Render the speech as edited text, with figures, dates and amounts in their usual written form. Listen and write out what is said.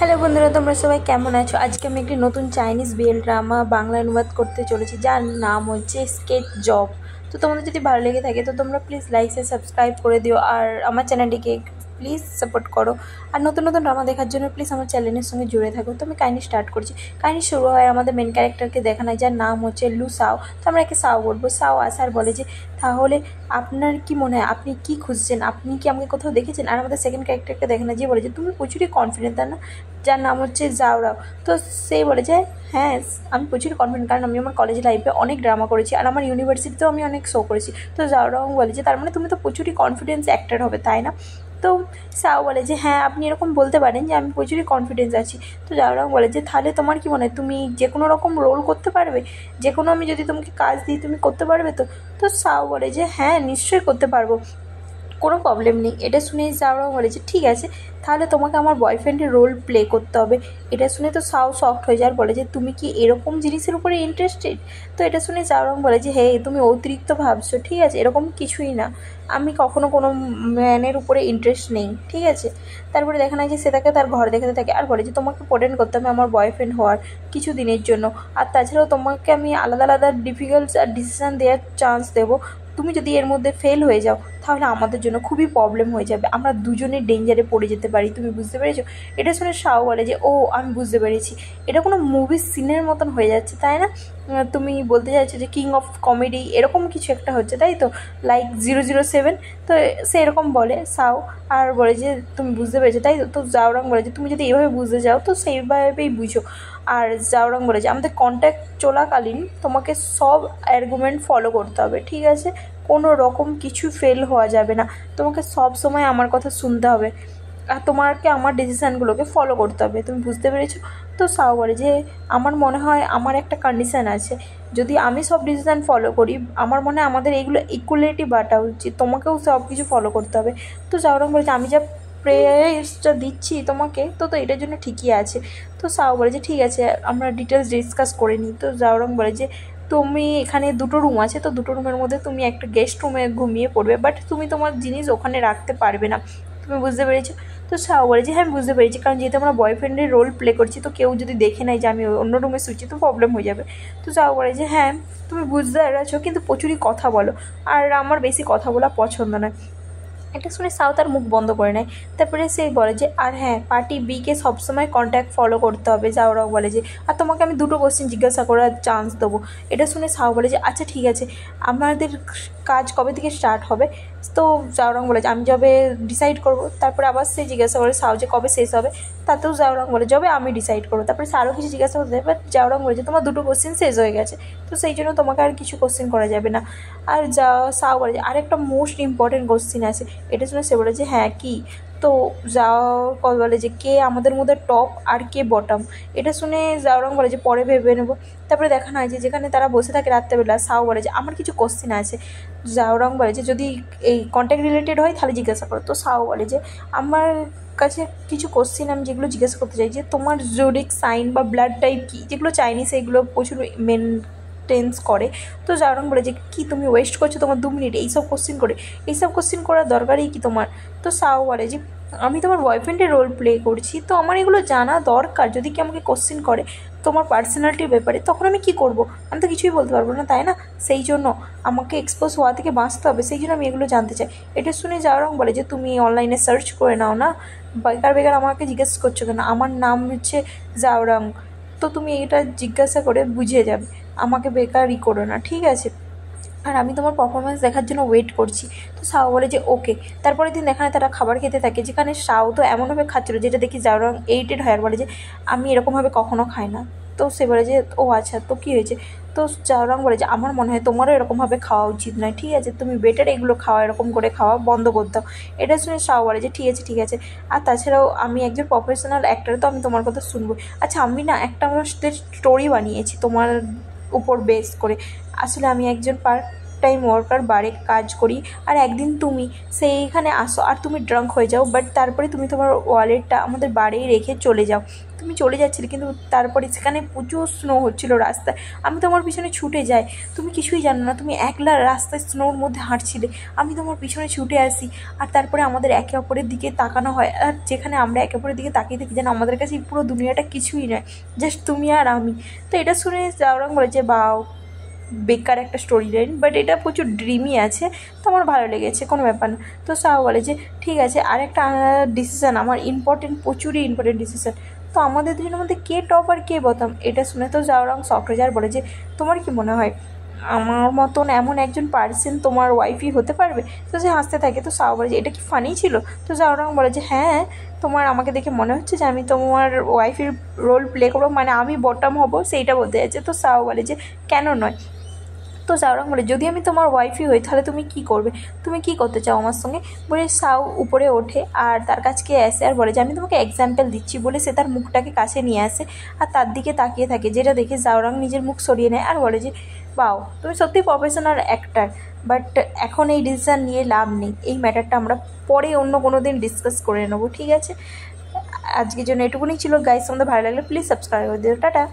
Hello বন্ধুরা, তোমরা সবাই কেমন আছো? আজকে আমি একটি নতুন চাইনিজ বিএল ড্রামা বাংলা অনুবাদ করতে চলেছি, যার নাম হচ্ছে স্কেচ জব। তো তোমাদের যদি ভালো লেগে থাকে তো তোমরা প্লিজ লাইক আর সাবস্ক্রাইব করে দিও, আর আমার চ্যানেলটিকে প্লিজ সাপোর্ট করো। আর নতুন নতুন ড্রামা দেখার জন্য প্লিজ আমার চ্যানেলের সঙ্গে জুড়ে থাকো। তো আমি কাহিনি স্টার্ট করছি। কাহিনি শুরু হয় আমাদের মেন ক্যারেক্টারকে দেখানো, যার নাম হচ্ছে লু সাও। তো আমরা একে সাও বলবো। সাও আসার বলে যে তাহলে আপনার কি মনে হয়, আপনি কি খুঁজছেন, আপনি কি আমাকে কোথাও দেখেছেন? আর আমাদের সেকেন্ড ক্যারেক্টারকে দেখানো, যে বলে যে তুমি প্রচুরই কনফিডেন্ট, তাই না? যার নাম হচ্ছে জাওরাও। তো সে বলে যে হ্যাঁ, আমি প্রচুর কনফিডেন্ট, কারণ আমি আমার কলেজ লাইফে অনেক ড্রামা করেছি আর আমার ইউনিভার্সিটিতেও আমি অনেক শো করেছি। তো জাওরাও বলে যে তার মানে তুমি তো প্রচুরই কনফিডেন্স অ্যাক্টর হবে, তাই না? তো সাও বলে যে হ্যাঁ, আপনি এরকম বলতে পারেন যে আমি প্রচুরই কনফিডেন্স আছি। তো জাওরাও বলে যে তাহলে তোমার কি মনে হয়, তুমি যে কোনো রকম রোল করতে পারবে? যে কোনো আমি যদি তোমাকে কাজ দিই তুমি করতে পারবে তো? তো সাও বলে যে হ্যাঁ, নিশ্চয়ই করতে পারবো, কোনো প্রবলেম নেই। এটা শুনে জাওরাও বলে যে ঠিক আছে, তাহলে তোমাকে আমার বয়ফ্রেন্ডের রোল প্লে করতে হবে। এটা শুনে তো সাও শকড হয়ে যায় আর বলে যে তুমি কি এরকম জিনিসের উপরে ইন্টারেস্টেড? তো এটা শুনে জাওরাও বলে যে হে, তুমি অতিরিক্ত ভাবছো, ঠিক আছে, এরকম কিছুই না, আমি কখনো কোনো ম্যানের উপরে ইন্টারেস্ট নেই, ঠিক আছে। তারপরে দেখা যায় যে সে তাকে তার ঘর দেখাতে থাকে আর বলে যে তোমাকে প্রেটেন্ড করতে হবে আমার বয়ফ্রেন্ড হওয়ার কিছু দিনের জন্য, আর তাছাড়াও তোমাকে আমি আলাদা আলাদা ডিফিকাল্ট আর ডিসিশান দেওয়ার চান্স দেবো। তুমি যদি এর মধ্যে ফেল হয়ে যাও তাহলে আমাদের জন্য খুবই প্রবলেম হয়ে যাবে, আমরা দুজনে ডেঞ্জারে পড়ে যেতে পারি, তুমি বুঝতে পেরেছো? এটা শুনে সাও বলে যে ও, আমি বুঝতে পেরেছি, এটা কোনো মুভির সিনের মতন হয়ে যাচ্ছে, তাই না? তুমি বলতে চাইছো যে কিং অফ কমেডি এরকম কিছু একটা হচ্ছে, তাই তো? লাইক 007। তো সে এরকম বলে সাও, আর বলে যে তুমি বুঝতে পেরেছো, তাই তো? তো জাওরাং বলে যে তুমি যদি এইভাবে বুঝতে চাও তো সেইভাবেই বুঝো। আর জাওরাং বলে যে আমাদের কন্ট্যাক্ট চলাকালীন তোমাকে সব আর্গুমেন্ট ফলো করতে হবে, ঠিক আছে? কোনো রকম কিছু ফেল হওয়া যাবে না, তোমাকে সব সময় আমার কথা শুনতে হবে আর তোমাকে আমার ডিসিশানগুলোকে ফলো করতে হবে, তুমি বুঝতে পেরেছো? তো সাও বলে যে আমার মনে হয় আমার একটা কন্ডিশান আছে, যদি আমি সব ডিসিশান ফলো করি আমার মনে হয় আমাদের এইগুলো ইকুয়ালিটি বাটা উচিত, তোমাকেও সব কিছু ফলো করতে হবে। তো জাওরাং বলে যে আমি যা প্রেয়ারটা দিচ্ছি তোমাকে, তো তো এটার জন্য ঠিকই আছে। তো সাও বলে যে ঠিক আছে, আমরা ডিটেলস ডিসকাস করে নিই। তো জাওরাং বলে যে তুমি এখানে দুটো রুম আছে, তো দুটো রুমের মধ্যে তুমি একটা গেস্ট রুমে ঘুমিয়ে পড়বে, বাট তুমি তোমার জিনিস ওখানে রাখতে পারবে না, তুমি বুঝতে পেরেছো? তো সাও বলে যে হ্যাঁ, আমি বুঝতে পেরেছি, কারণ যেহেতু আমরা বয়ফ্রেন্ডের রোল প্লে করছি তো কেউ যদি দেখে নেয় যে আমি অন্য রুমে শুচ্ছি তো প্রবলেম হয়ে যাবে। তো সাও বলে যে হ্যাঁ, তুমি বুঝতে পেরেছো, কিন্তু প্রচুরই কথা বলো আর আমার বেশি কথা বলা পছন্দ নয়। এটা শুনে সাও তার মুখ বন্ধ করে নেয়। তারপরে সে বলে যে আর হ্যাঁ, পার্টি বিকে সবসময় কন্ট্যাক্ট ফলো করতে হবে। জাওরাও বলে যে আর তোমাকে আমি দুটো কোশ্চেন জিজ্ঞাসা করার চান্স দেবো। এটা শুনে সাও বলে যে আচ্ছা ঠিক আছে, আমাদের কাজ কবে থেকে স্টার্ট হবে? তো জাওরাং বলে যে আমি যবে ডিসাইড করবো। তারপরে আবার সে জিজ্ঞাসা করে সাও যে কবে শেষ হবে? তাতেও জাওরাং বলে যবে আমি ডিসাইড করবো। তারপরে সে আরও কিছু জিজ্ঞাসা করতে হবে, বাট জাওরাং বলে যে তোমার দুটো কোশ্চেন শেষ হয়ে গেছে, তো সেই জন্য তোমাকে আর কিছু কোশ্চেন করা যাবে না। আর সাও বলে যে আরেকটা মোস্ট ইম্পর্টেন্ট কোশ্চেন আছে। এটা শুনে সে বলে যে হ্যাঁ, কী? তো কল বলে যে কে আমাদের মধ্যে টপ আর কে বটম? এটা শুনে জাওরাং বলে যে পরে ভেবে নেবো। তারপরে দেখানো হয় যে যেখানে তারা বসে থাকে রাত্রেবেলা, সাও বলে যে আমার কিছু কোশ্চেন আছে। জাওরাং বলে যে যদি এই কন্ট্যাক্ট রিলেটেড হয় তাহলে জিজ্ঞাসা করো। তো সাও বলে যে আমার কাছে কিছু কোশ্চেন আমি যেগুলো জিজ্ঞাসা করতে চাই, যে তোমার জোডিক সাইন বা ব্লাড টাইপ কী, যেগুলো চাইনিজ এগুলো প্রচুর মেনটেন্স করে। তো জাওরাং বলে যে কি তুমি ওয়েস্ট করছো তোমার 2 মিনিট এইসব কোশ্চেন করে, এইসব কোশ্চেন করার দরকারই কি তোমার? তো সাও বলে যে আমি তোমার বয়ফ্রেন্ডের রোল প্লে করছি, তো আমার এগুলো জানা দরকার, যদি কি আমাকে কোশ্চেন করে তোমার পার্সোনালিটির ব্যাপারে তখন আমি কি করব? আমি তো কিছুই বলতে পারবো না, তাই না? সেই জন্য আমাকে এক্সপোজ হওয়া থেকে বাঁচতে হবে, সেই জন্য আমি এগুলো জানতে চাই। এটা শুনে জাওরাং বলে যে তুমি অনলাইনে সার্চ করে নাও না, বেকার বেকার আমাকে জিজ্ঞেস করছো কেন? আমার নাম হচ্ছে জাওরাং, তো তুমি এটা জিজ্ঞাসা করে বুঝে যাবে, আমাকে বেকারই করো না, ঠিক আছে? আর আমি তোমার পারফরমেন্স দেখার জন্য ওয়েট করছি। তো সাও বলে যে ওকে। তারপরের দিন দেখানে তারা খাবার খেতে থাকে, যেখানে সাও তো এমনভাবে খাচ্ছিলো যেটা দেখি জাওরাং এইটেড হয় আর বলে যে আমি এরকমভাবে কখনো খাই না। তো সে বলে যে ও আচ্ছা, তো কী হয়েছে? তো জাওরাং বলে যে আমার মনে হয় তোমারও এরকমভাবে খাওয়া উচিত নয়, ঠিক আছে? তুমি বেটার এগুলো খাওয়া, এরকম করে খাওয়া বন্ধ করতে দাও। এটা শুনে সাও বলে যে ঠিক আছে ঠিক আছে, আর তাছাড়াও আমি একজন প্রফেশনাল অ্যাক্টর, তো আমি তোমার কথা শুনবো। আচ্ছা, আমি না একটা আমার স্টোরি বানিয়েছি তোমার উপর বেস করে। আসলে আমি একজন টাইম ওয়ার্কার, বারে কাজ করি, আর একদিন তুমি সেইখানে আসো আর তুমি ড্রাঙ্ক হয়ে যাও, বাট তারপরে তুমি তোমার ওয়ালেটটা আমাদের বাড়িই রেখে চলে যাও। তুমি চলে যাচ্ছিলে কিন্তু তারপরে সেখানে প্রচুর স্নো হচ্ছিলো রাস্তায়, আমি তোমার পিছনে ছুটে যাই, তুমি কিছুই জানো না, তুমি একলা রাস্তায় স্নোর মধ্যে হাঁটছিলে, আমি তোমার পিছনে ছুটে আসি, আর তারপরে আমাদের একে অপরের দিকে তাকানো হয়, আর যেখানে আমরা একে অপরের দিকে তাকিয়ে থাকি যেন আমাদের কাছে এই পুরো দুনিয়াটা কিছুই নয়, জাস্ট তুমি আর আমি। তো এটা শুনে জাউরাং বলে যে বাও, বেকার একটা স্টোরি লাইন, বাট এটা প্রচুর ড্রিমি আছে, তো আমার ভালো লেগেছে, কোনো ব্যাপার না। তো সাও বলে যে ঠিক আছে, আরেকটা ডিসিশান আমার ইম্পর্টেন্ট, প্রচুরই ইম্পর্টেন্ট ডিসিশান, তো আমাদের দুজনের মধ্যে কে টপ আর কে বটম। এটা শুনে তো জাউরাং শক হয়ে যায়, বলে যে তোমার কি মনে হয় আমার মতন এমন একজন পার্সন তোমার ওয়াইফই হতে পারবে? তো সে হাসতে থাকে। তো সাও বলে যে এটা কি ফানি ছিল? তো জাউরাং বলে যে হ্যাঁ, তোমার আমাকে দেখে মনে হচ্ছে যে আমি তোমার ওয়াইফের রোল প্লে করবো, মানে আমি বটম হব, সেইটা বলতে যাচ্ছে। তো সাও বলে যে কেন নয়। তো জাউরাং বলে যদি আমি তোমার ওয়াইফই হই তাহলে তুমি কি করবে, তুমি কি করতে চাও আমার সঙ্গে? বলে সাউ উপরে ওঠে আর তার কাছকে আসে আর বলে যে আমি তোমাকে এক্সাম্পল দিচ্ছি, বলে সে তার মুখটাকে কাছে নিয়ে আসে আর তার দিকে তাকিয়ে থাকে, যেটা দেখে জাউরাং নিজের মুখ সরিয়ে নেয় আর বলে যে বাও, তুমি সত্যি প্রফেশনাল অ্যাক্টার, বাট এখন এই ডিসিশান নিয়ে লাভ নেই, এই ম্যাটারটা আমরা পরে অন্য কোনো দিন ডিসকাস করে নেবো, ঠিক আছে? আজকের জন্য এটুকুনি ছিল গাইস, তোমাদের ভালো লাগলে প্লিজ সাবস্ক্রাইব করে দিও, টাটা।